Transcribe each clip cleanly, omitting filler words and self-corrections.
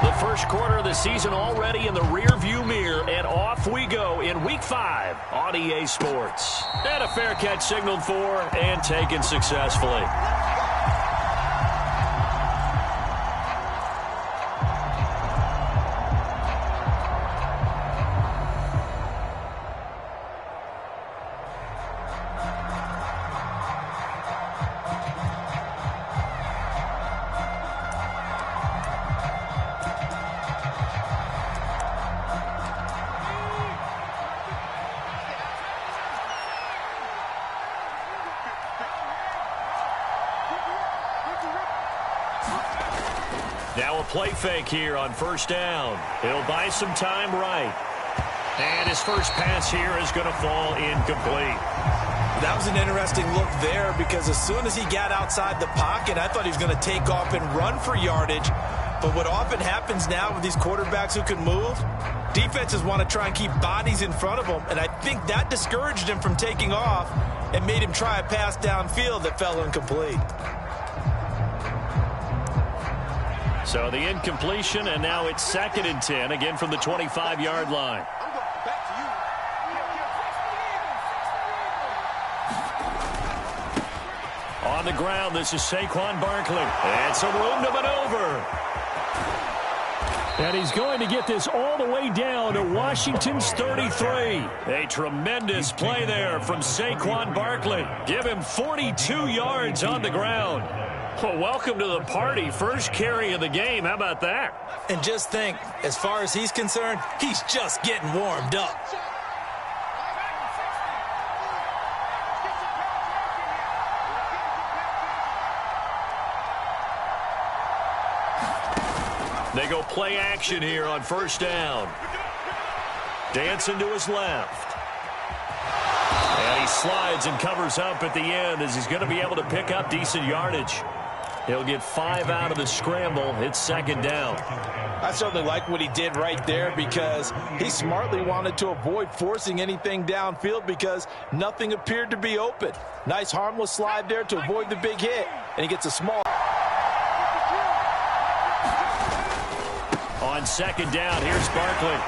The first quarter of the season already in the rear-view mirror, and off we go in Week 5 on EA Sports. And a fair catch signaled for and taken successfully. Now a play fake here on first down. He'll buy some time right. And his first pass here is going to fall incomplete. That was an interesting look there because as soon as he got outside the pocket, I thought he was going to take off and run for yardage. But what often happens now with these quarterbacks who can move, defenses want to try and keep bodies in front of them. And I think that discouraged him from taking off and made him try a pass downfield that fell incomplete. So the incompletion, and now it's 2nd and 10, again from the 25-yard line. On the ground, this is Saquon Barkley. And some room to maneuver. And he's going to get this all the way down to Washington's 33. A tremendous play there from Saquon Barkley. Give him 42 yards on the ground. Well, welcome to the party. First carry of the game. How about that? And just think, as far as he's concerned, he's just getting warmed up. They go play action here on first down. Dancing to his left. And he slides and covers up at the end as he's going to be able to pick up decent yardage. He'll get 5 out of the scramble. It's 2nd down. I certainly like what he did right there because he smartly wanted to avoid forcing anything downfield because nothing appeared to be open. Nice harmless slide there to avoid the big hit, and he gets a small. On 2nd down, here's Barkley.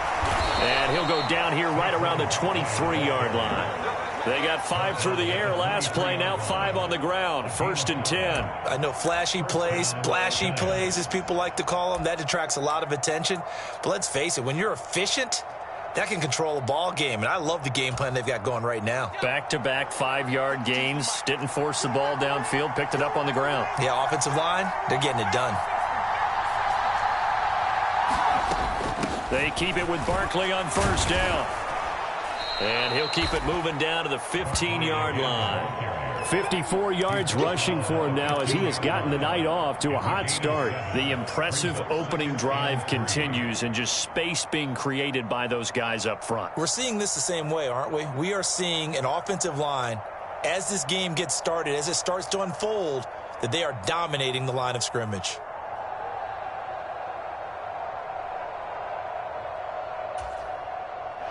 And he'll go down here right around the 23-yard line. They got 5 through the air last play, now 5 on the ground. 1st and 10. I know flashy plays, splashy plays, as people like to call them, that attracts a lot of attention. But let's face it, when you're efficient, that can control a ball game. And I love the game plan they've got going right now. Back-to-back 5-yard gains. Didn't force the ball downfield, picked it up on the ground. Yeah, offensive line, they're getting it done. They keep it with Barkley on first down. And he'll keep it moving down to the 15-yard line. 54 yards rushing for him now as he has gotten the night off to a hot start. The impressive opening drive continues and just space being created by those guys up front. We're seeing this the same way, aren't we? We are seeing an offensive line, as this game gets started, as it starts to unfold, that they are dominating the line of scrimmage.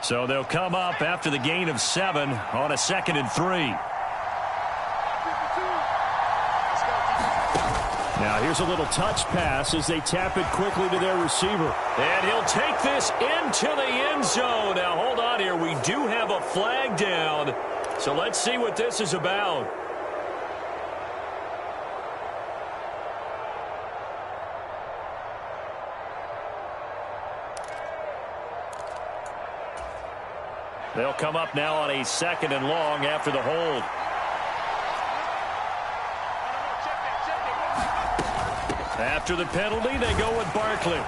So they'll come up after the gain of 7 on a 2nd and 3. Now here's a little touch pass as they tap it quickly to their receiver. And he'll take this into the end zone. Now hold on here. We do have a flag down. So let's see what this is about. They'll come up now on a 2nd and long after the hold. After the penalty, they go with Barkley.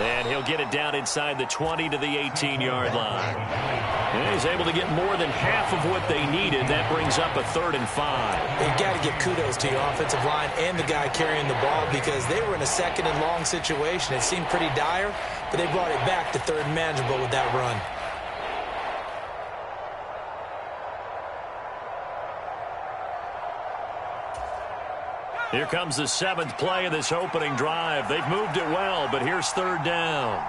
And he'll get it down inside the 20 to the 18-yard line. And he's able to get more than half of what they needed. That brings up a 3rd and 5. You've got to give kudos to your offensive line and the guy carrying the ball because they were in a 2nd and long situation. It seemed pretty dire, but they brought it back to 3rd and manageable with that run. Here comes the 7th play of this opening drive. They've moved it well, but here's 3rd down.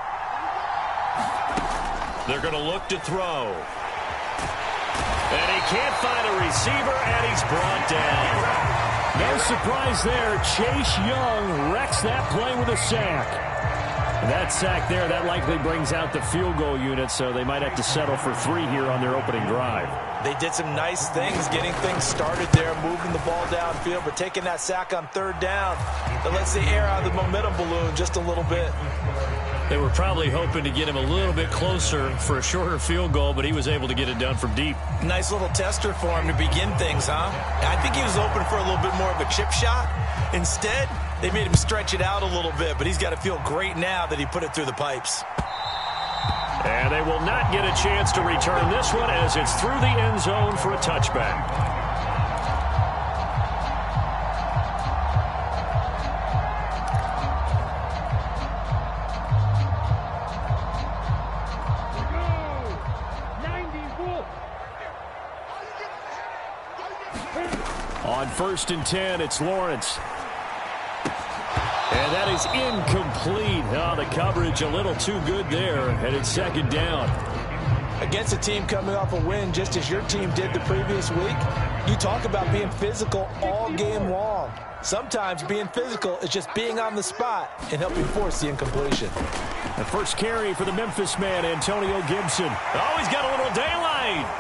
They're going to look to throw. And he can't find a receiver, and he's brought down. No surprise there. Chase Young wrecks that play with a sack. That sack there, that likely brings out the field goal unit, so they might have to settle for 3 here on their opening drive. They did some nice things getting things started there, moving the ball downfield, but taking that sack on 3rd down, that lets the air out of the momentum balloon just a little bit. They were probably hoping to get him a little bit closer for a shorter field goal, but he was able to get it done from deep. Nice little tester for him to begin things, huh? I think he was open for a little bit more of a chip shot. Instead, they made him stretch it out a little bit, but he's got to feel great now that he put it through the pipes. And they will not get a chance to return this one as it's through the end zone for a touchback. On 1st and 10, it's Lawrence. And that is incomplete. Oh, the coverage a little too good there, and it's 2nd down. Against a team coming off a win just as your team did the previous week, you talk about being physical all game long. Sometimes being physical is just being on the spot and helping force the incompletion. The first carry for the Memphis man, Antonio Gibson. Oh, he's got a little daylight.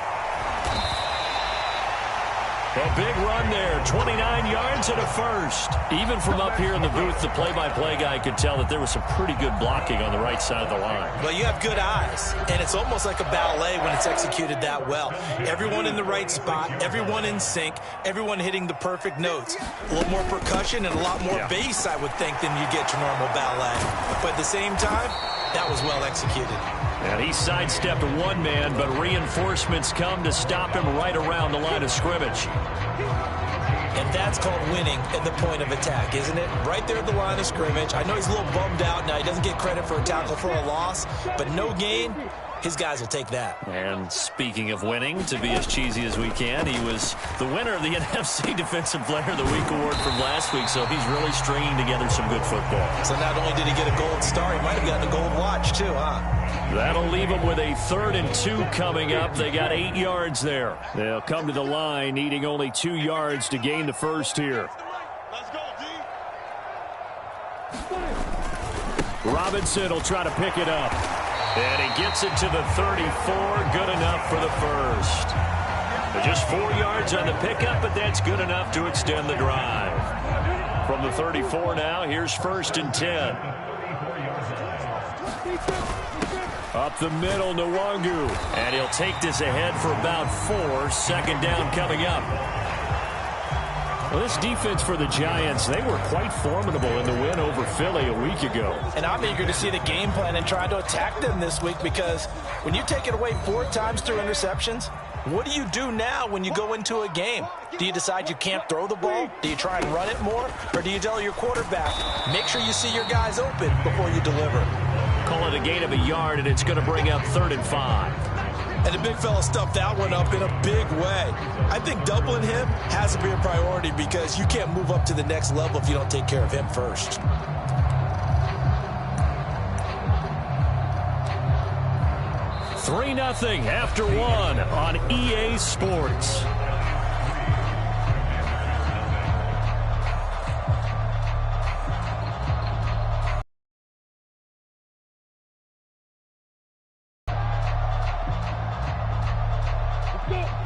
A big run there, 29 yards and a first. Even from up here in the booth, the play-by-play guy could tell that there was some pretty good blocking on the right side of the line. Well, you have good eyes, and it's almost like a ballet when it's executed that well. Everyone in the right spot, everyone in sync, everyone hitting the perfect notes. A little more percussion and a lot more bass, I would think, than you get to normal ballet. But at the same time, that was well executed. And he sidestepped one man, but reinforcements come to stop him right around the line of scrimmage. And that's called winning at the point of attack, isn't it? Right there at the line of scrimmage. I know he's a little bummed out now. He doesn't get credit for a tackle for a loss, but no gain, his guys will take that. And speaking of winning, to be as cheesy as we can, he was the winner of the NFC Defensive Player of the Week award from last week, so he's really stringing together some good football. So not only did he get a gold star, he might have gotten a gold watch too, huh? That'll leave them with a 3rd and 2 coming up. They got 8 yards there. They'll come to the line needing only 2 yards to gain the first here. Let's go, D. Robinson will try to pick it up. And he gets it to the 34. Good enough for the first. Just 4 yards on the pickup, but that's good enough to extend the drive. From the 34 now, here's 1st and 10. Up the middle, Nwangu. And he'll take this ahead for about 4. 2nd down coming up. Well, this defense for the Giants, they were quite formidable in the win over Philly a week ago. And I'm eager to see the game plan and try to attack them this week, because when you take it away 4 times through interceptions, what do you do now when you go into a game? Do you decide you can't throw the ball? Do you try and run it more? Or do you tell your quarterback, make sure you see your guys open before you deliver? Call it a gain of a yard, and it's going to bring up 3rd and 5. And the big fella stuffed that one up in a big way. I think doubling him has to be a priority, because you can't move up to the next level if you don't take care of him first. Three 0 after 1 on EA Sports.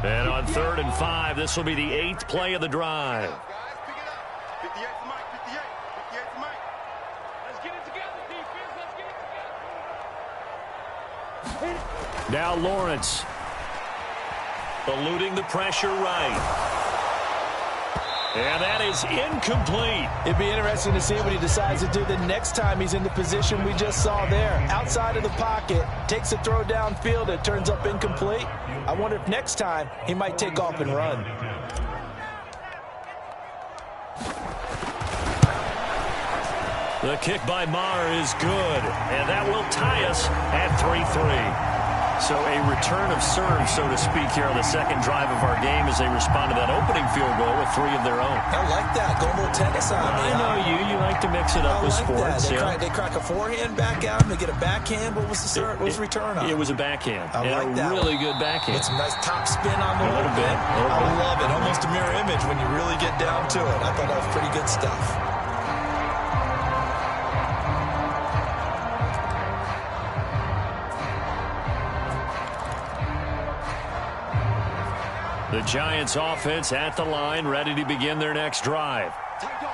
And on 3rd and 5, this will be the 8th play of the drive. Now Lawrence. Eluding the pressure right. And that is incomplete. It'd be interesting to see what he decides to do the next time he's in the position we just saw there. Outside of the pocket, takes a throw downfield, it turns up incomplete. I wonder if next time he might take off and run. The kick by Maher is good, and that will tie us at 3-3. So a return of serve, so to speak, here on the second drive of our game as they respond to that opening field goal with 3 of their own. I like that. Go a little tennis on me. I know you like to mix it up with sports. They crack a forehand back out and they get a backhand. What was the serve? What was the return on? It was a backhand. I like that. Really good backhand. With some nice top spin on the little bit. I love it. Almost a mirror image when you really get down to it. I thought that was pretty good stuff. The Giants offense at the line, ready to begin their next drive.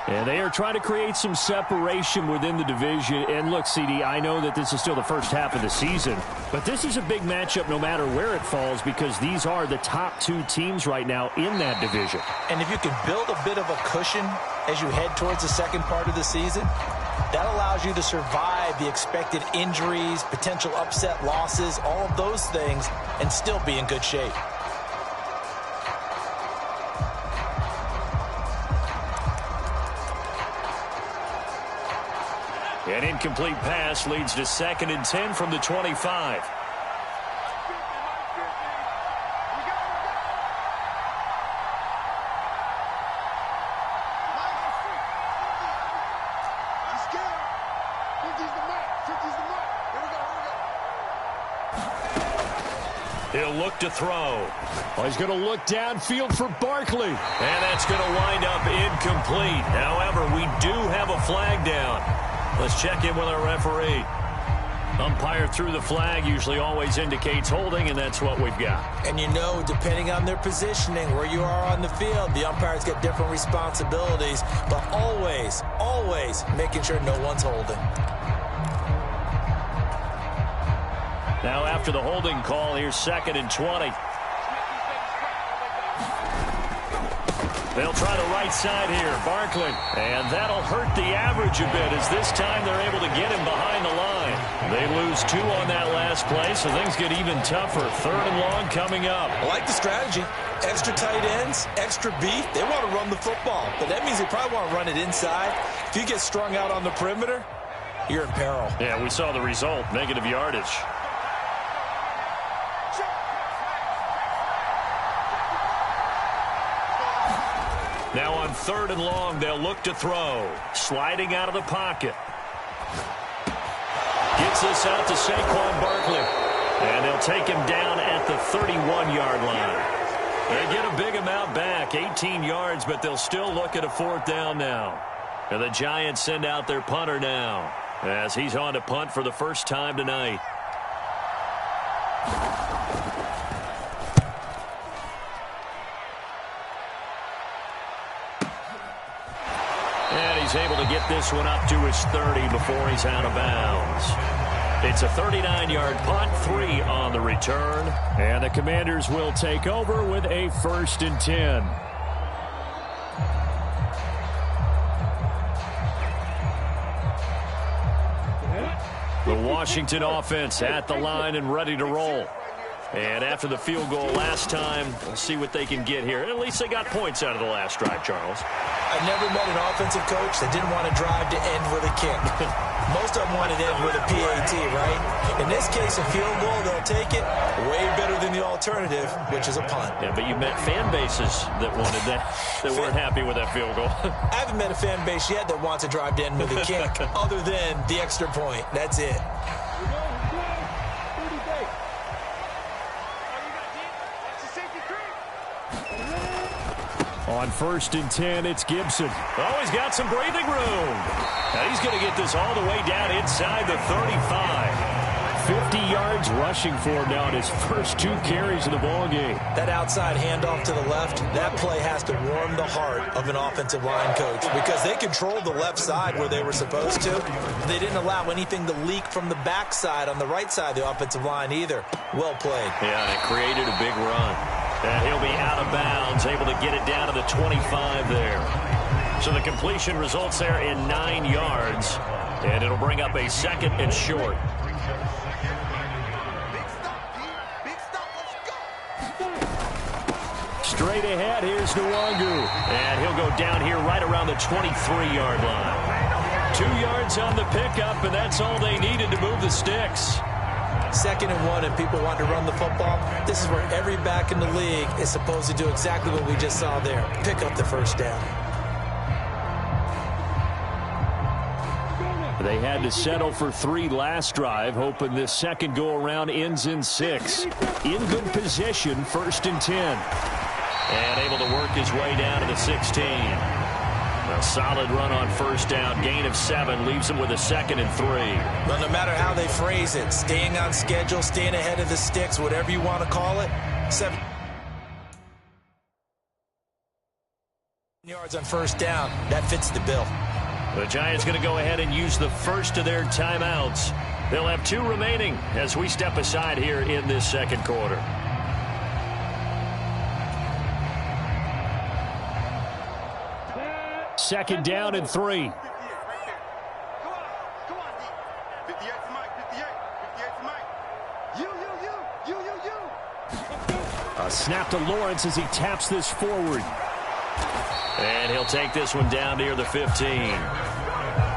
And they are trying to create some separation within the division. And look, CD, I know that this is still the first half of the season, but this is a big matchup no matter where it falls because these are the top 2 teams right now in that division. And if you can build a bit of a cushion as you head towards the second part of the season, that allows you to survive the expected injuries, potential upset losses, all of those things, and still be in good shape. An incomplete pass leads to 2nd and 10 from the 25. He'll look to throw. Well, he's going to look downfield for Barkley. And that's going to wind up incomplete. However, we do have a flag down. Let's check in with our referee. Umpire threw the flag, usually always indicates holding, and that's what we've got. And you know, depending on their positioning, where you are on the field, the umpires get different responsibilities, but always, always making sure no one's holding. Now after the holding call, here's 2nd and 20. They'll try the right side here, Barkley. And that'll hurt the average a bit as this time they're able to get him behind the line. They lose 2 on that last play, so things get even tougher. 3rd and long coming up. I like the strategy. Extra tight ends, extra beat. They want to run the football, but that means they probably want to run it inside. If you get strung out on the perimeter, you're in peril. Yeah, we saw the result, negative yardage. Now on 3rd and long, they'll look to throw. Sliding out of the pocket. Gets this out to Saquon Barkley. And they'll take him down at the 31-yard line. They get a big amount back, 18 yards, but they'll still look at a 4th down now. And the Giants send out their punter now as he's on to punt for the first time tonight. And he's able to get this one up to his 30 before he's out of bounds. It's a 39-yard punt, 3 on the return. And the Commanders will take over with a 1st and 10. The Washington offense at the line and ready to roll. And after the field goal last time, we'll see what they can get here. At least they got points out of the last drive, Charles. I've never met an offensive coach that didn't want to drive to end with a kick. Most of them wanted to end with a PAT, right? In this case, a field goal, they'll take it. Way better than the alternative, which is a punt. Yeah, but you've met fan bases that wanted that, that weren't happy with that field goal. I haven't met a fan base yet that wants to drive to end with a kick, other than the extra point. That's it. On 1st and 10, it's Gibson. Oh, he's got some breathing room. Now he's going to get this all the way down inside the 35. 50 yards rushing for him now in his first 2 carries of the ballgame. That outside handoff to the left, that play has to warm the heart of an offensive line coach because they controlled the left side where they were supposed to. They didn't allow anything to leak from the backside on the right side of the offensive line either. Well played. Yeah, it created a big run. And he'll be out of bounds, able to get it down to the 25 there. So the completion results there in 9 yards, and it'll bring up a 2nd and short. Straight ahead, here's Nwangu. And he'll go down here right around the 23-yard line. 2 yards on the pickup, and that's all they needed to move the sticks. 2nd and 1 and people want to run the football, this is where every back in the league is supposed to do exactly what we just saw there. Pick up the first down. They had to settle for 3 last drive, hoping this second go-around ends in 6. In good position, 1st and 10. And able to work his way down to the 16. A solid run on 1st down, gain of 7, leaves him with a 2nd and 3. Well, no matter how they phrase it, staying on schedule, staying ahead of the sticks, whatever you want to call it, 7 yards on 1st down, that fits the bill. The Giants going to go ahead and use the first of their timeouts. They'll have 2 remaining as we step aside here in this second quarter. Second down and 3. A snap to Lawrence as he taps this forward. And he'll take this one down near the 15.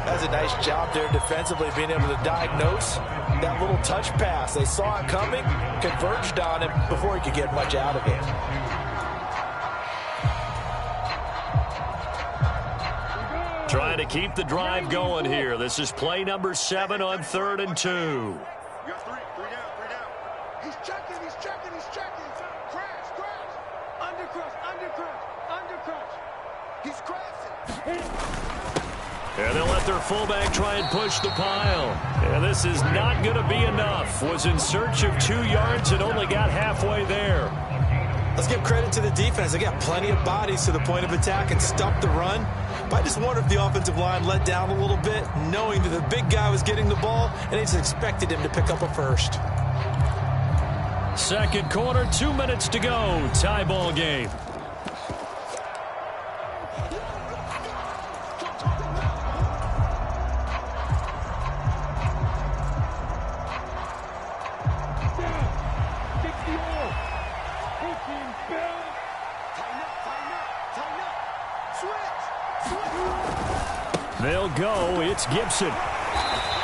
That's a nice job there defensively, being able to diagnose that little touch pass. They saw it coming, converged on him before he could get much out of it. Trying to keep the drive going here. This is play number 7 on 3rd and 2. You got 3 down. He's checking. Crash. Under crash. He's crashing. And they'll let their fullback try and push the pile. And this is not going to be enough. Was in search of 2 yards and only got halfway there. Let's give credit to the defense. They got plenty of bodies to the point of attack and stop the run. But I just wonder if the offensive line let down a little bit, knowing that the big guy was getting the ball, and they just expected him to pick up a first. Second quarter, 2 minutes to go. Tie ball game. They'll go. It's Gibson.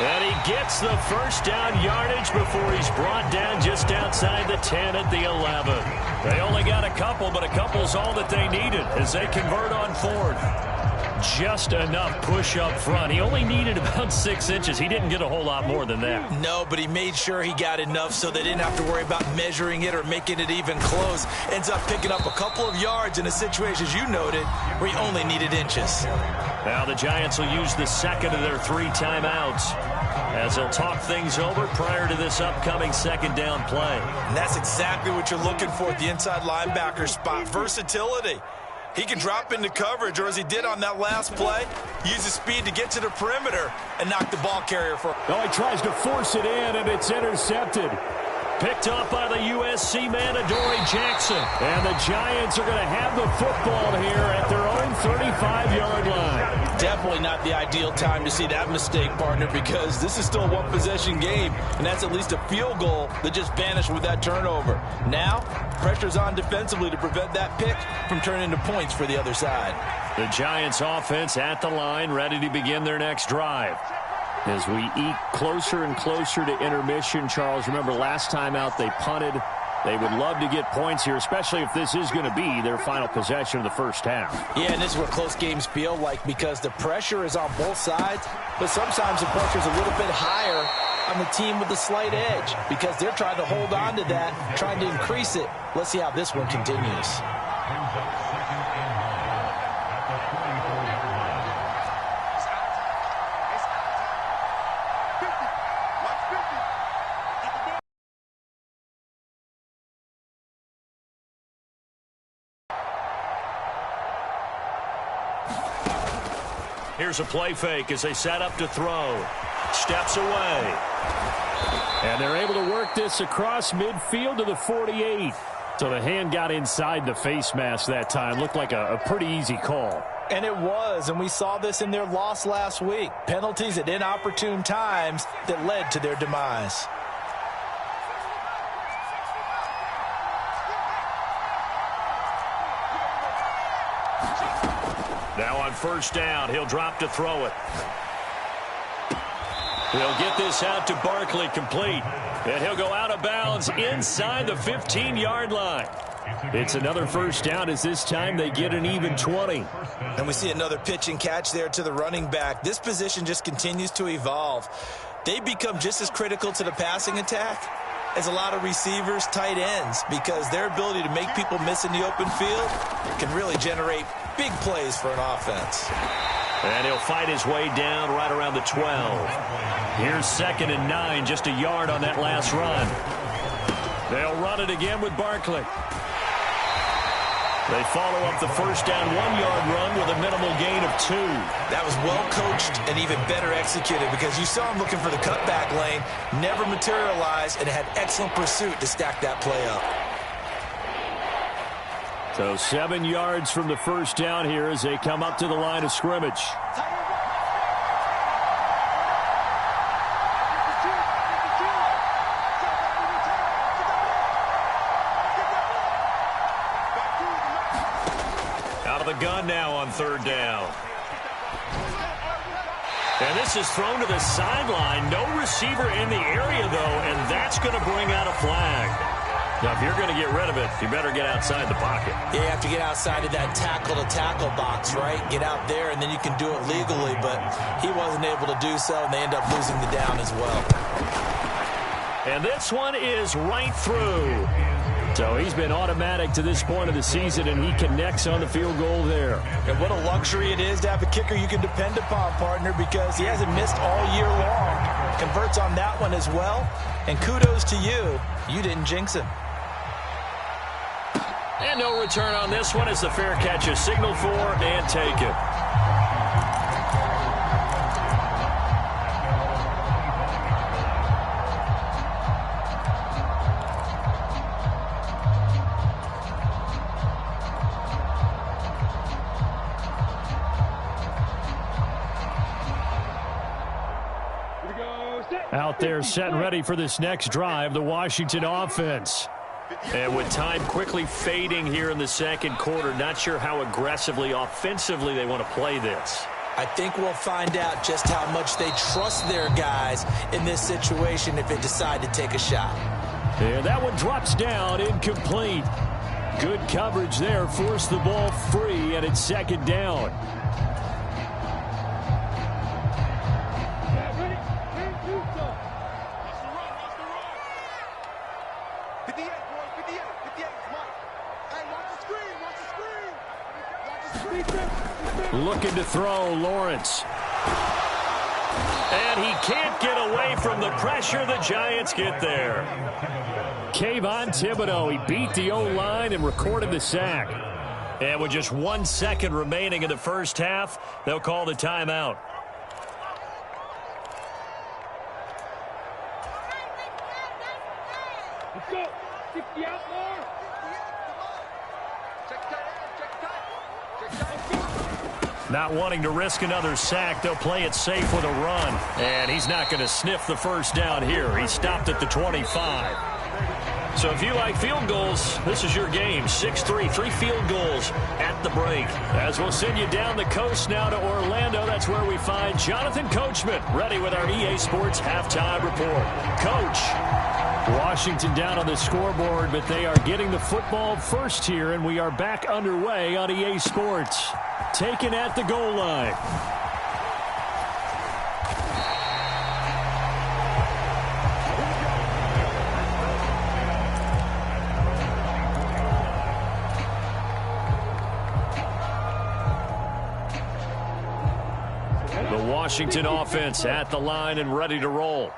And he gets the first down yardage before he's brought down just outside the 10 at the 11. They only got a couple, but a couple's all that they needed as they convert on 4th. Just enough push up front. He only needed about 6 inches. He didn't get a whole lot more than that. No, but he made sure he got enough so they didn't have to worry about measuring it or making it even close. Ends up picking up a couple of yards in a situation, as you noted, where he only needed inches. Now the Giants will use the second of their 3 timeouts as they'll talk things over prior to this upcoming second down play. And that's exactly what you're looking for at the inside linebacker spot. Versatility. He can drop into coverage, or as he did on that last play, use his speed to get to the perimeter and knock the ball carrier for. Oh, he tries to force it in, and it's intercepted. Picked off by the USC man, Adoree Jackson. And the Giants are going to have the football here at their own 35-yard line. Definitely not the ideal time to see that mistake, partner, because this is still a one-possession game, and that's at least a field goal that just vanished with that turnover. Now, pressure's on defensively to prevent that pick from turning into points for the other side. The Giants offense at the line, ready to begin their next drive. As we eke closer and closer to intermission, Charles, remember last time out they punted. They would love to get points here, especially if this is going to be their final possession of the first half. Yeah, and this is what close games feel like because the pressure is on both sides, but sometimes the pressure is a little bit higher on the team with the slight edge because they're trying to hold on to that, trying to increase it. Let's see how this one continues. Here's a play fake as they set up to throw. Steps away. And they're able to work this across midfield to the 48. So the hand got inside the face mask that time. Looked like a pretty easy call. And it was, and we saw this in their loss last week. Penalties at inopportune times that led to their demise. Now on first down, he'll drop to throw it. He'll get this out to Barkley, complete. And he'll go out of bounds inside the 15-yard line. It's another first down as this time they get an even 20. And we see another pitch and catch there to the running back. This position just continues to evolve. They become just as critical to the passing attack as a lot of receivers, tight ends, because their ability to make people miss in the open field can really generate big plays for an offense. And he'll fight his way down right around the 12. Here's 2nd and 9, just a yard on that last run. They'll run it again with Barkley. They follow up the first down 1-yard run with a minimal gain of 2. That was well coached and even better executed because you saw him looking for the cutback lane, never materialized, and had excellent pursuit to stack that play up. So 7 yards from the first down here as they come up to the line of scrimmage. Out of the gun now on 3rd down. And this is thrown to the sideline. No receiver in the area, though, and that's going to bring out a flag. Now, if you're going to get rid of it, you better get outside the pocket. Yeah, you have to get outside of that tackle-to-tackle box, right? Get out there, and then you can do it legally. But he wasn't able to do so, and they end up losing the down as well. And this one is right through. So he's been automatic to this point of the season, and he connects on the field goal there. And what a luxury it is to have a kicker you can depend upon, partner, because he hasn't missed all year long. Converts on that one as well. And kudos to you. You didn't jinx him. And no return on this one as the fair catch is signaled for and taken. Out there set and ready for this next drive, the Washington offense. And with time quickly fading here in the second quarter, not sure how aggressively, offensively they want to play this. I think we'll find out just how much they trust their guys in this situation if they decide to take a shot. And that one drops down, incomplete. Good coverage there, forced the ball free, and it's 2nd down. Looking to throw, Lawrence. And he can't get away from the pressure. The Giants get there. Kayvon Thibodeau, he beat the O-line and recorded the sack. And with just 1 second remaining in the first half, they'll call the timeout. Let's go. 60 out more. Not wanting to risk another sack, they'll play it safe with a run. And he's not going to sniff the first down here. He stopped at the 25. So if you like field goals, this is your game. 6-3, 3 field goals at the break. As we'll send you down the coast now to Orlando, that's where we find Jonathan Coachman ready with our EA Sports halftime report. Coach, Washington down on the scoreboard, but they are getting the football first here, and we are back underway on EA Sports. Taken at the goal line. The Washington offense at the line and ready to roll.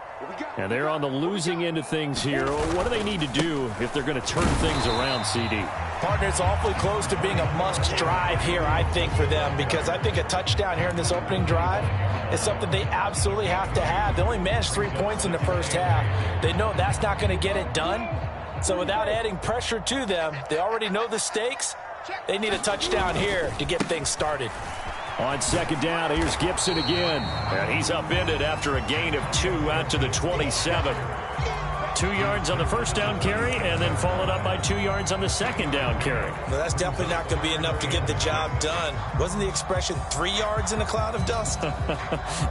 And they're on the losing end of things here. What do they need to do if they're going to turn things around, CD? Partner, it's awfully close to being a must drive here, I think, for them, because I think a touchdown here in this opening drive is something they absolutely have to have. They only managed 3 points in the first half. They know that's not going to get it done. So without adding pressure to them, they already know the stakes. They need a touchdown here to get things started. On 2nd down, here's Gibson again. And he's upended after a gain of 2 out to the 27. 2 yards on the first down carry, and then followed up by 2 yards on the second down carry. Well, that's definitely not going to be enough to get the job done. Wasn't the expression 3 yards in a cloud of dust?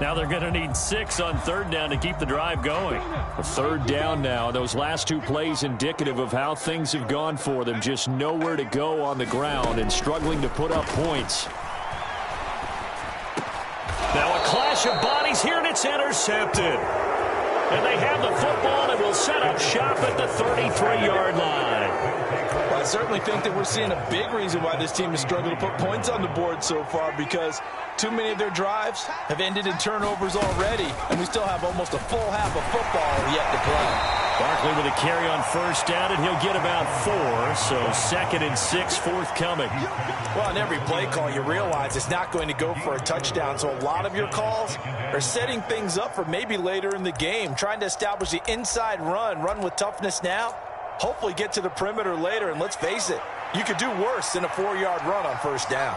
Now they're going to need 6 on third down to keep the drive going. A third down now. Those last 2 plays indicative of how things have gone for them. Just nowhere to go on the ground and struggling to put up points. Now a clash of bodies here, and it's intercepted. And they have the football and will set up shop at the 33-yard line. Well, I certainly think that we're seeing a big reason why this team has struggled to put points on the board so far, because too many of their drives have ended in turnovers already, and we still have almost a full half of football yet to play. Barkley with a carry on first down, and he'll get about 4, so 2nd and 6 forthcoming. Well, on every play call, you realize it's not going to go for a touchdown, so a lot of your calls are setting things up for maybe later in the game, trying to establish the inside run with toughness now, hopefully get to the perimeter later, and let's face it, you could do worse than a 4-yard run on first down.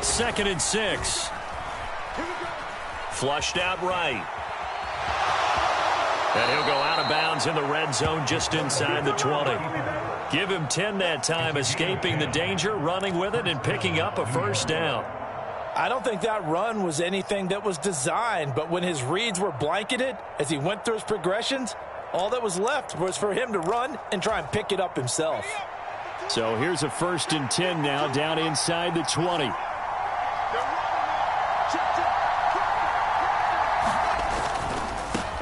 2nd and 6. Flushed out right. And he'll go out of bounds in the red zone just inside the 20. Give him 10 that time, escaping the danger, running with it, and picking up a first down. I don't think that run was anything that was designed, but when his reads were blanketed as he went through his progressions, all that was left was for him to run and try and pick it up himself. So here's a 1st and 10 now, down inside the 20.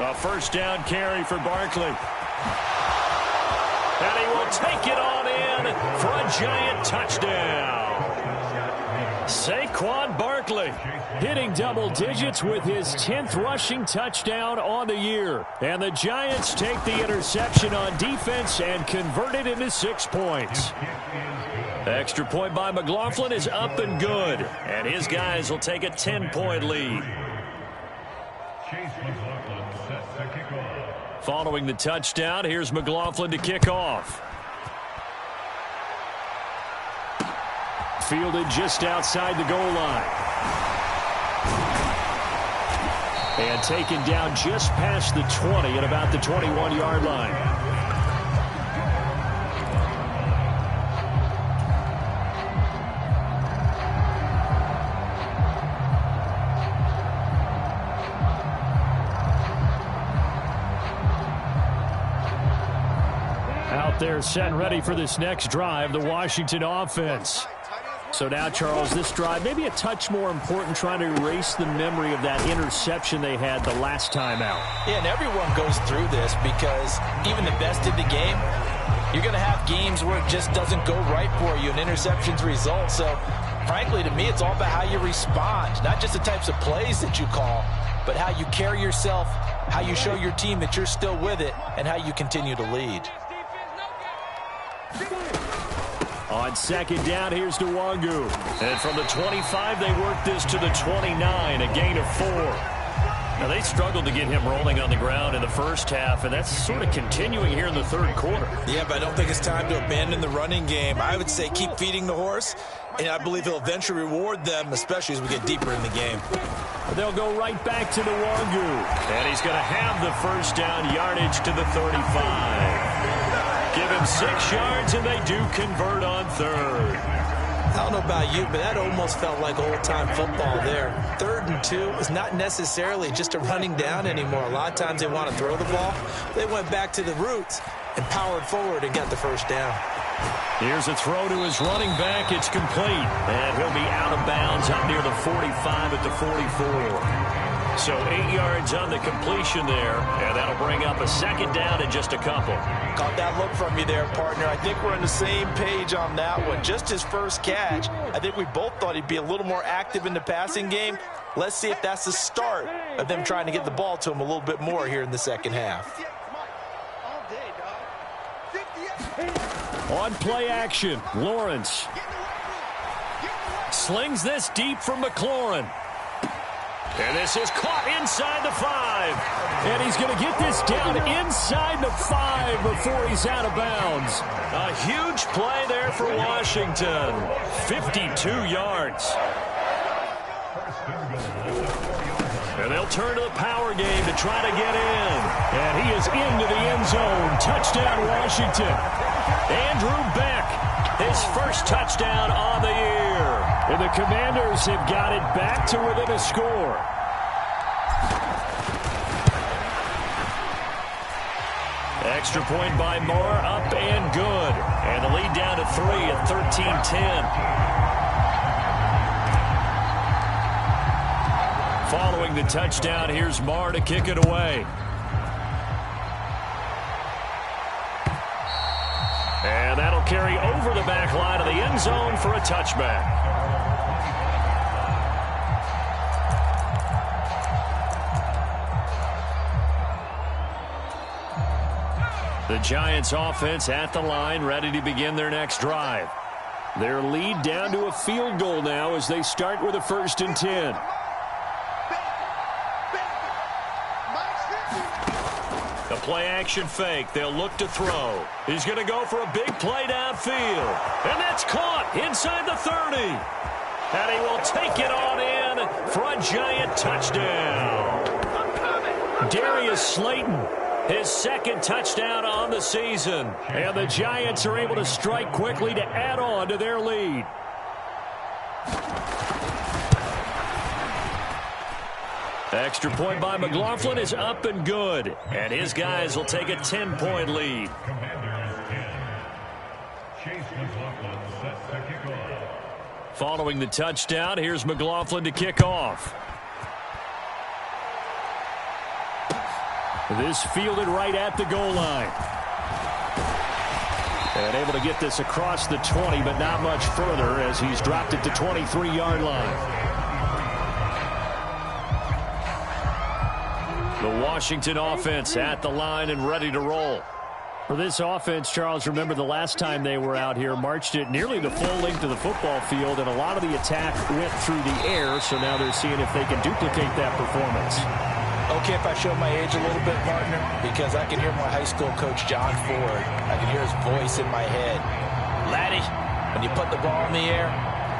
A first down carry for Barkley. And he will take it on in for a giant touchdown. Saquon Barkley hitting double digits with his 10th rushing touchdown on the year. And the Giants take the interception on defense and convert it into 6 points. Extra point by McLaughlin is up and good. And his guys will take a 10-point lead. Following the touchdown, here's McLaughlin to kick off. Fielded just outside the goal line. And taken down just past the 20 at about the 21-yard line. They're set and ready for this next drive, the Washington offense. So now, Charles, this drive maybe a touch more important, trying to erase the memory of that interception they had the last time out. Yeah, and everyone goes through this because even the best in the game, you're going to have games where it just doesn't go right for you, and interceptions result. So, frankly, to me, it's all about how you respond, not just the types of plays that you call, but how you carry yourself, how you show your team that you're still with it, and how you continue to lead. On second down, here's Nwangu. And from the 25, they work this to the 29, a gain of 4. Now, they struggled to get him rolling on the ground in the first half, and that's sort of continuing here in the third quarter. Yeah, but I don't think it's time to abandon the running game. I would say keep feeding the horse, and I believe he'll eventually reward them, especially as we get deeper in the game. They'll go right back to Nwangu. And he's going to have the first down, yardage to the 35. Give him 6 yards, and they do convert on third. I don't know about you, but that almost felt like old-time football there. 3rd and 2 is not necessarily just a running down anymore. A lot of times they want to throw the ball. They went back to the roots and powered forward and got the first down. Here's a throw to his running back. It's complete. And he'll be out of bounds up near the 45 at the 44. So 8 yards on the completion there, and that'll bring up a second down in just a couple. Caught that look from you there, partner. I think we're on the same page on that one. Just his first catch, I think we both thought he'd be a little more active in the passing game. Let's see if that's the start of them trying to get the ball to him a little bit more here in the second half. On play action, Lawrence slings this deep from McLaurin. And this is caught inside the 5. And he's going to get this down inside the 5 before he's out of bounds. A huge play there for Washington. 52 yards. And they'll turn to the power game to try to get in. And he is into the end zone. Touchdown, Washington. Andrew Beck, his first touchdown on the year. And the Commanders have got it back to within a score. Extra point by Moore, up and good. And the lead down to 3 at 13-10. Following the touchdown, here's Marr to kick it away. And that'll carry over the back line of the end zone for a touchback. The Giants offense at the line, ready to begin their next drive. Their lead down to a field goal now as they start with a 1st and 10. The play action fake. They'll look to throw. He's going to go for a big play downfield. And that's caught inside the 30. And he will take it on in for a Giant touchdown. Darius Slayton, his 2nd touchdown on the season. And the Giants are able to strike quickly to add on to their lead. Extra point by McLaughlin is up and good. And his guys will take a 10-point lead. Following the touchdown, here's McLaughlin to kick off. This fielded right at the goal line. And able to get this across the 20, but not much further as he's dropped it to 23-yard line. The Washington offense at the line and ready to roll. For this offense, Charles, remember the last time they were out here, marched it nearly the full length of the football field, and a lot of the attack went through the air, so now they're seeing if they can duplicate that performance. Okay, if I show my age a little bit, partner, because I can hear my high school coach, John Ford. I can hear his voice in my head. Laddie, when you put the ball in the air,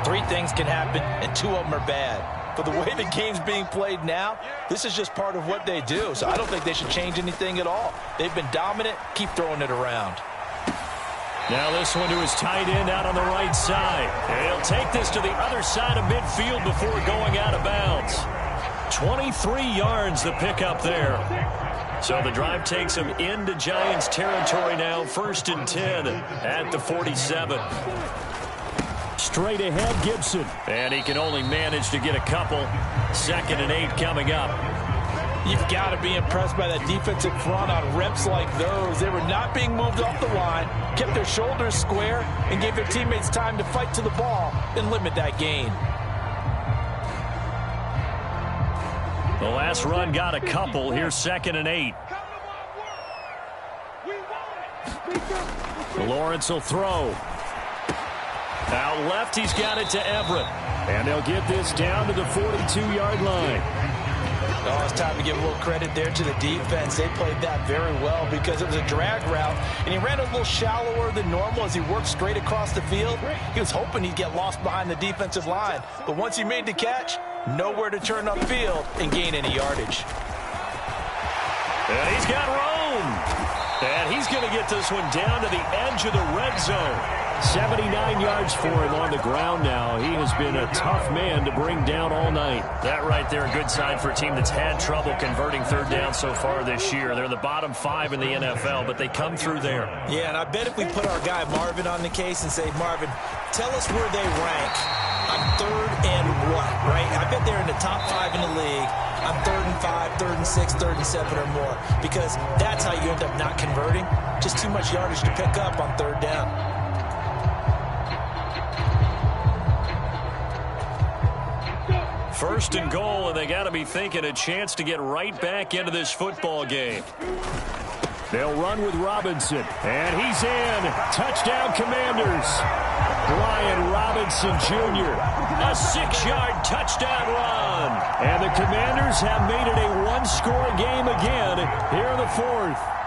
3 things can happen, and 2 of them are bad. But the way the game's being played now, this is just part of what they do. So I don't think they should change anything at all. They've been dominant. Keep throwing it around. Now this one to his tight end out on the right side. And he'll take this to the other side of midfield before going out of bounds. 23 yards the pickup there. So the drive takes him into Giants territory now. 1st and 10 at the 47. Straight ahead, Gibson. And he can only manage to get a couple. 2nd and 8 coming up. You've got to be impressed by that defensive front on reps like those. They were not being moved off the line, kept their shoulders square, and gave their teammates time to fight to the ball and limit that gain. The last run got a couple. Here's 2nd and 8. Lawrence will throw. Out left, he's got it to Everett. And they'll get this down to the 42-yard line. Oh, it's time to give a little credit there to the defense. They played that very well because it was a drag route, and he ran a little shallower than normal as he worked straight across the field. He was hoping he'd get lost behind the defensive line, but once he made the catch, nowhere to turn upfield and gain any yardage. And he's got room. And he's going to get this one down to the edge of the red zone. 79 yards for him on the ground now. He has been a tough man to bring down all night. That right there, a good sign for a team that's had trouble converting 3rd down so far this year. They're the bottom 5 in the NFL, but they come through there. Yeah, and I bet if we put our guy Marvin on the case and say, Marvin, tell us where they rank on 3rd and what, right? I bet they're in the top 5 in the league on 3rd and 5, 3rd and 6, 3rd and 7 or more, because that's how you end up not converting. Just too much yardage to pick up on 3rd down. First and goal, and they got to be thinking a chance to get right back into this football game. They'll run with Robinson, and he's in. Touchdown, Commanders. Brian Robinson Jr., a 6-yard touchdown run. And the Commanders have made it a 1-score game again here in the 4th.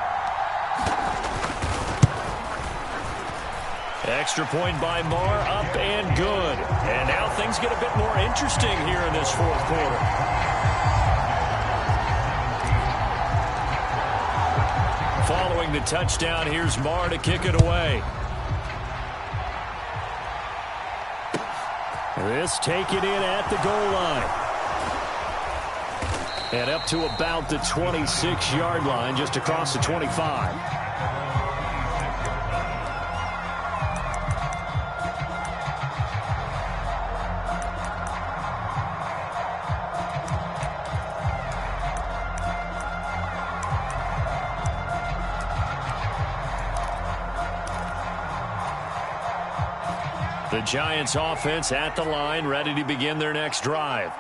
Extra point by Marr, up and good. And now things get a bit more interesting here in this 4th quarter. the touchdown. Here's Marr to kick it away. This taken in at the goal line. And up to about the 26-yard line, just across the 25. The Giants offense at the line, ready to begin their next drive.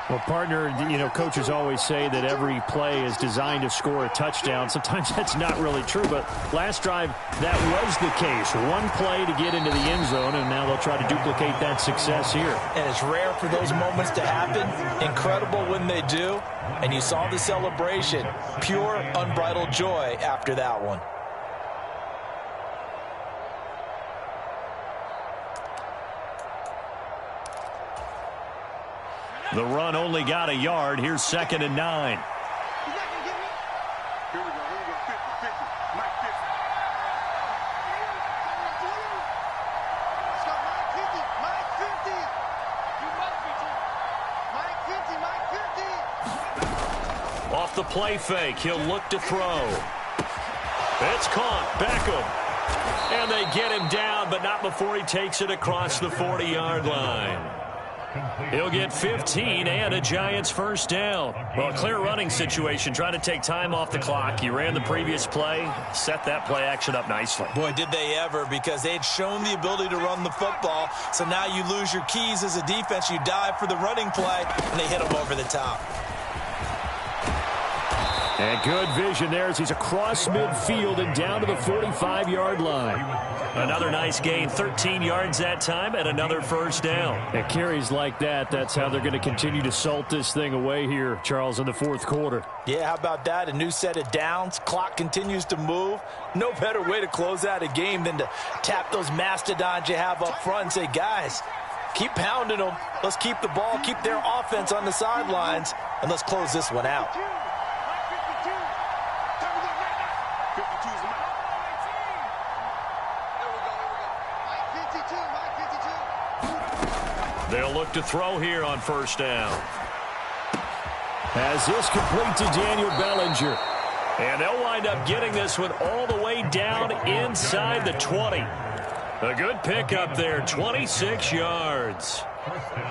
Well, partner, coaches always say that every play is designed to score a touchdown. Sometimes that's not really true, but last drive, that was the case. One play to get into the end zone, and now they'll try to duplicate that success here. And it's rare for those moments to happen. Incredible when they do. And you saw the celebration. Pure, unbridled joy after that one. The run only got a yard. Here's 2nd and 9. He's not going to get me. Here we go. 50, 50. Mike 50. Let's go, Mike 50. Mike 50. You must be too. Mike 50. Mike 50. Off the play fake, he'll look to throw. It's caught. Beckham. And they get him down, but not before he takes it across the 40-yard line. He'll get 15 and a Giants first down. Well, a clear running situation, trying to take time off the clock. He ran the previous play, set that play action up nicely. Boy, did they ever, because they had shown the ability to run the football. So now you lose your keys as a defense. You dive for the running play, and they hit him over the top. And good vision there as he's across midfield and down to the 45-yard line. Another nice gain, 13 yards that time, and another first down. And carries like that, that's how they're going to continue to salt this thing away here, Charles, in the fourth quarter. Yeah, how about that? A new set of downs. Clock continues to move. No better way to close out a game than to tap those mastodons you have up front and say, guys, keep pounding them. Let's keep the ball, keep their offense on the sidelines, and let's close this one out. They'll look to throw here on first down. As this complete to Daniel Bellinger. And they'll wind up getting this one all the way down inside the 20. A good pickup there, 26 yards.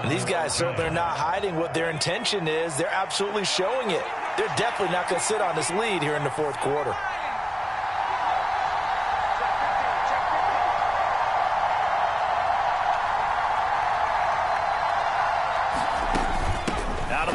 And these guys certainly are not hiding what their intention is. They're absolutely showing it. They're definitely not going to sit on this lead here in the fourth quarter.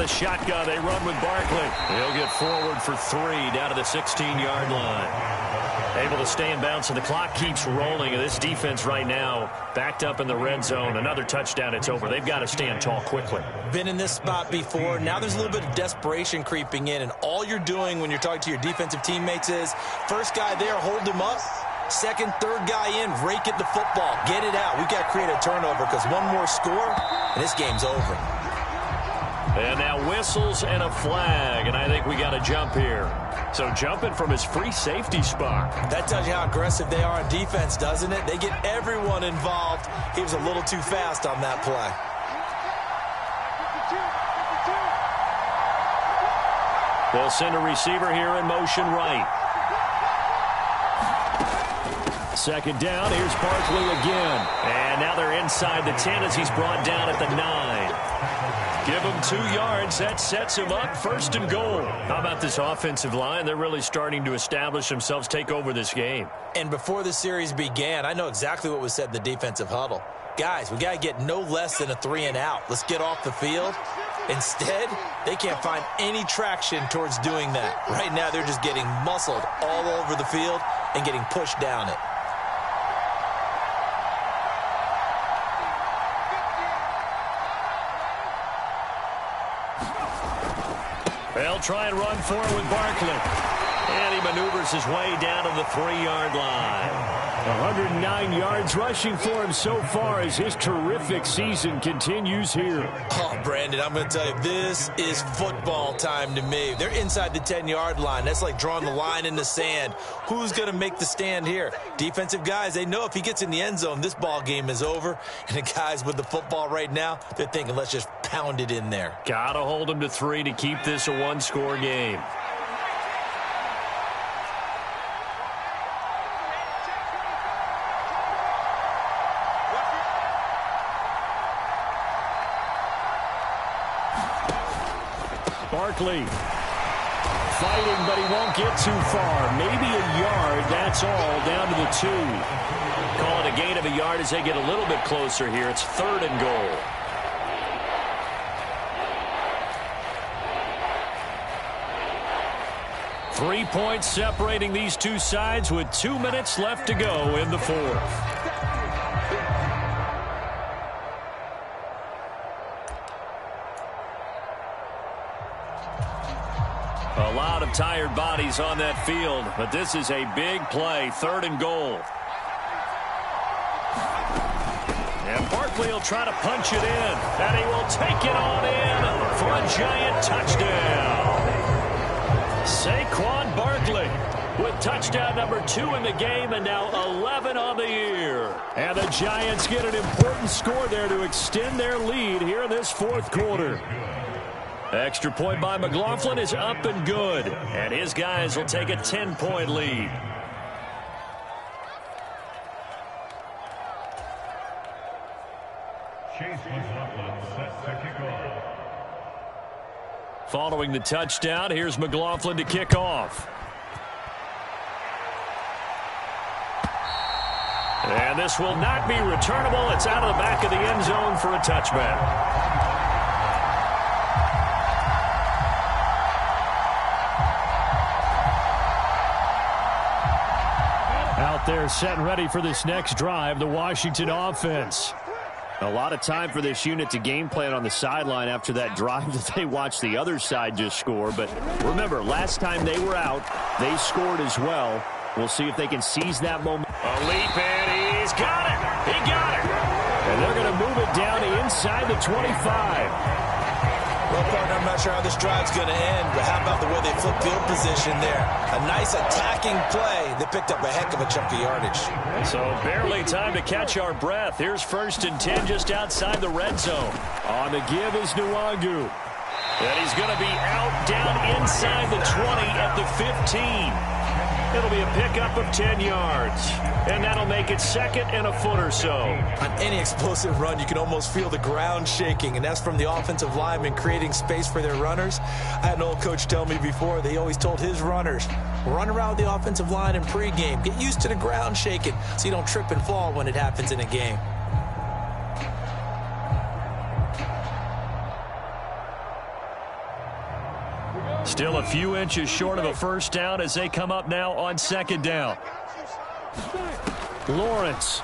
Shotgun, they run with Barkley. He'll get forward for 3 down to the 16-yard line. Able to stay in bounds, and the clock keeps rolling. And this defense right now backed up in the red zone. Another touchdown, it's over. They've got to stand tall quickly. Been in this spot before. Now there's a little bit of desperation creeping in, and all you're doing when you're talking to your defensive teammates is first guy there, hold him up. Second, third guy in, rake at the football. Get it out. We've got to create a turnover because one more score, and this game's over. And now whistles and a flag, and I think we got to jump here. So jumping from his free safety spot. That tells you how aggressive they are on defense, doesn't it? They get everyone involved. He was a little too fast on that play. They'll send a receiver here in motion right. Second down, here's Barkley again. And now they're inside the 10 as he's brought down at the 9. Give him 2 yards. That sets him up. First and goal. How about this offensive line? They're really starting to establish themselves, take over this game. And before the series began, I know exactly what was said in the defensive huddle. Guys, we got to get no less than a 3 and out. Let's get off the field. Instead, they can't find any traction towards doing that. Right now, they're just getting muscled all over the field and getting pushed down it. They'll try and run for it with Barkley. And he maneuvers his way down to the 3-yard line. 109 yards rushing for him so far as his terrific season continues here. Oh, Brandon, I'm going to tell you, this is football time to me. They're inside the 10-yard line. That's like drawing the line in the sand. Who's going to make the stand here? Defensive guys, they know if he gets in the end zone, this ball game is over. And the guys with the football right now, they're thinking, let's just pound it in there. Got to hold him to 3 to keep this a one-score game. Barkley fighting, but he won't get too far. Maybe a yard, that's all, down to the 2. Call it a gain of a yard as they get a little bit closer here. It's 3rd and goal. Three points separating these two sides with 2 minutes left to go in the 4th. A lot of tired bodies on that field, but this is a big play, 3rd and goal. And Barkley will try to punch it in, and he will take it on in for a giant touchdown. Saquon Barkley with touchdown number 2 in the game, and now 11 on the year. And the Giants get an important score there to extend their lead here in this 4th quarter. Extra point by McLaughlin is up and good, and his guys will take a 10-point lead. Following the touchdown, here's McLaughlin to kick off. And this will not be returnable. It's out of the back of the end zone for a touchback. Out there set and ready for this next drive, the Washington offense. A lot of time for this unit to game plan on the sideline after that drive that they watched the other side just score. But remember, last time they were out, they scored as well. We'll see if they can seize that moment. A leap, and he's got it. He got it. And they're going to move it down to inside the 25. Well, partner, I'm not sure how this drive's going to end, but how about the way they flip field position there? A nice attacking play. They picked up a heck of a chunk of yardage. So barely time to catch our breath. Here's 1st and 10 just outside the red zone. On the give is Nwangu. And he's going to be out down inside the 20 at the 15. It'll be a pickup of 10 yards. And that'll make it 2nd and a foot or so. On any explosive run, you can almost feel the ground shaking, and that's from the offensive linemen creating space for their runners. I had an old coach tell me before, they always told his runners, run around the offensive line in pregame. Get used to the ground shaking so you don't trip and fall when it happens in a game. Still a few inches short of a first down as they come up now on 2nd down. Lawrence.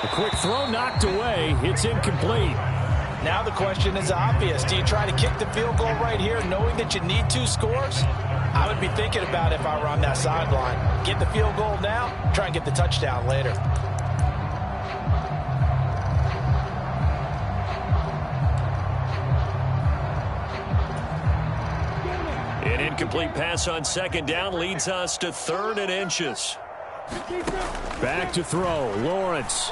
A quick throw knocked away. It's incomplete. Now the question is obvious. Do you try to kick the field goal right here knowing that you need 2 scores? I would be thinking about it if I were on that sideline. Get the field goal now, try and get the touchdown later. An incomplete pass on 2nd down leads us to 3rd and inches. Back to throw. Lawrence.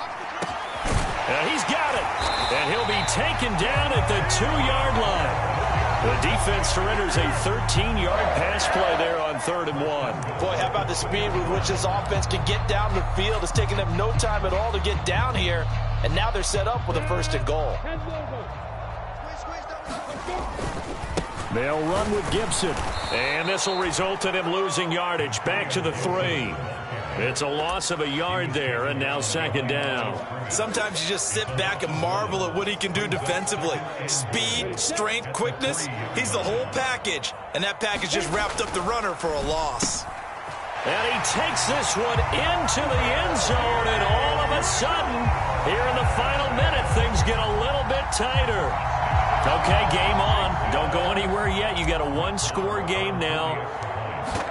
And he's got it. And he'll be taken down at the 2-yard line. The defense surrenders a 13-yard pass play there on 3rd and 1. Boy, how about the speed with which this offense can get down the field? It's taken them no time at all to get down here. And now they're set up with a 1st and goal. They'll run with Gibson. And this will result in him losing yardage back to the 3. It's a loss of a yard there, and now 2nd down. Sometimes you just sit back and marvel at what he can do defensively. Speed, strength, quickness, he's the whole package. And that package just wrapped up the runner for a loss. And he takes this one into the end zone, and all of a sudden, here in the final minute, things get a little bit tighter. Okay, game on. Don't go anywhere. anywhere yet. You got a one-score game now.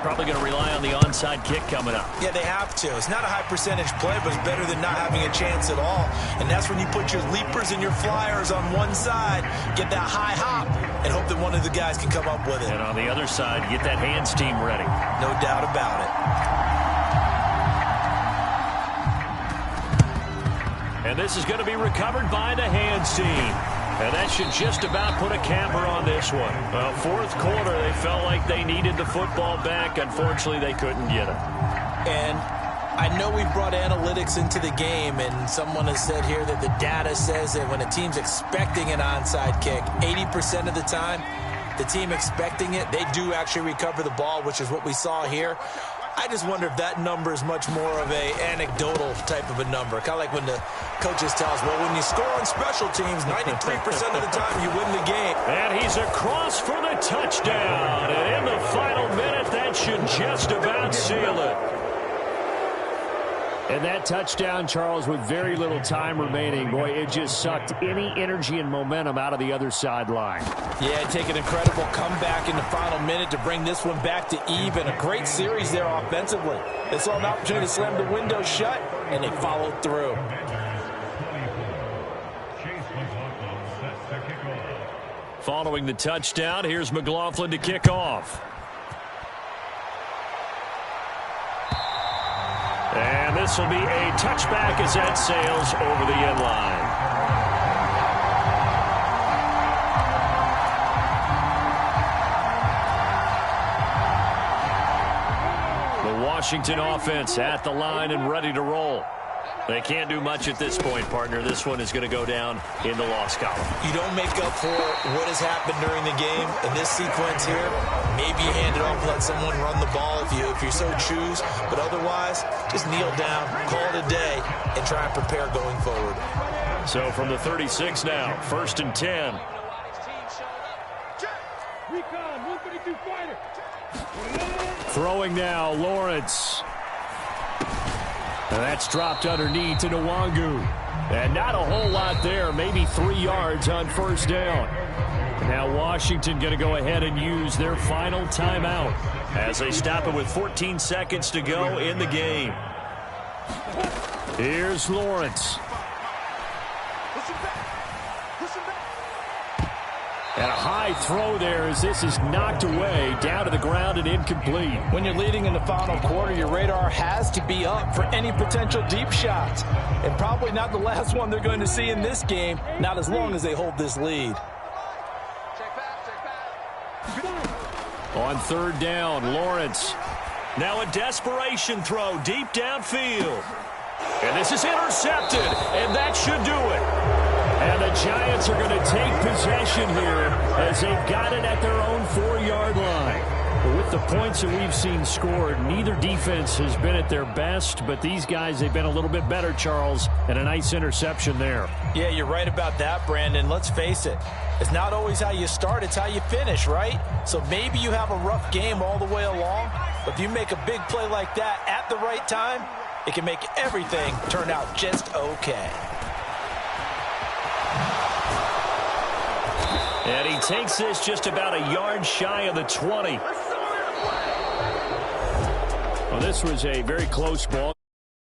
Probably going to rely on the onside kick coming up. Yeah, they have to. It's not a high-percentage play, but it's better than not having a chance at all. And that's when you put your leapers and your flyers on one side, get that high hop, and hope that one of the guys can come up with it. And on the other side, get that hands team ready. No doubt about it. And this is going to be recovered by the hands team. And that should just about put a capper on this one. Well, fourth quarter, they felt like they needed the football back. Unfortunately, they couldn't get it. And I know we've brought analytics into the game, and someone has said here that the data says that when a team's expecting an onside kick, 80% of the time, the team expecting it, they do actually recover the ball, which is what we saw here. I just wonder if that number is much more of a anecdotal type of a number. Kind of like when the coaches tell us, well, when you score on special teams, 93% of the time you win the game. And he's across for the touchdown. And in the final minute, that should just about seal it. And that touchdown, Charles, with very little time remaining, boy, it just sucked any energy and momentum out of the other sideline. Yeah, take an incredible comeback in the final minute to bring this one back to even. A great series there offensively. They saw an opportunity to slam the window shut, and they followed through. Following the touchdown, here's McLaughlin to kick off. And this will be a touchback as that sails over the end line. The Washington offense at the line and ready to roll. They can't do much at this point, partner. This one is going to go down in the loss column. You don't make up for what has happened during the game. In this sequence here, maybe you hand it off, let someone run the ball if you so choose. But otherwise, just kneel down, call it a day, and try and prepare going forward. So from the 36 now, 1st and 10. Throwing now, Lawrence. And that's dropped underneath to Nwangu. And not a whole lot there, maybe 3 yards on first down. Now Washington going to go ahead and use their final timeout as they stop it with 14 seconds to go in the game. Here's Lawrence. And a high throw there as this is knocked away, down to the ground and incomplete. When you're leading in the final quarter, your radar has to be up for any potential deep shots. And probably not the last one they're going to see in this game, not as long as they hold this lead. On third down, Lawrence. Now a desperation throw deep downfield. And this is intercepted, and that should do it. And the Giants are going to take possession here as they've got it at their own 4-yard line. But with the points that we've seen scored, neither defense has been at their best, but these guys, they've been a little bit better, Charles, and a nice interception there. Yeah, you're right about that, Brandon. Let's face it. It's not always how you start, it's how you finish, right? So maybe you have a rough game all the way along, but if you make a big play like that at the right time, it can make everything turn out just okay. And he takes this just about a yard shy of the 20. Well, this was a very close ball.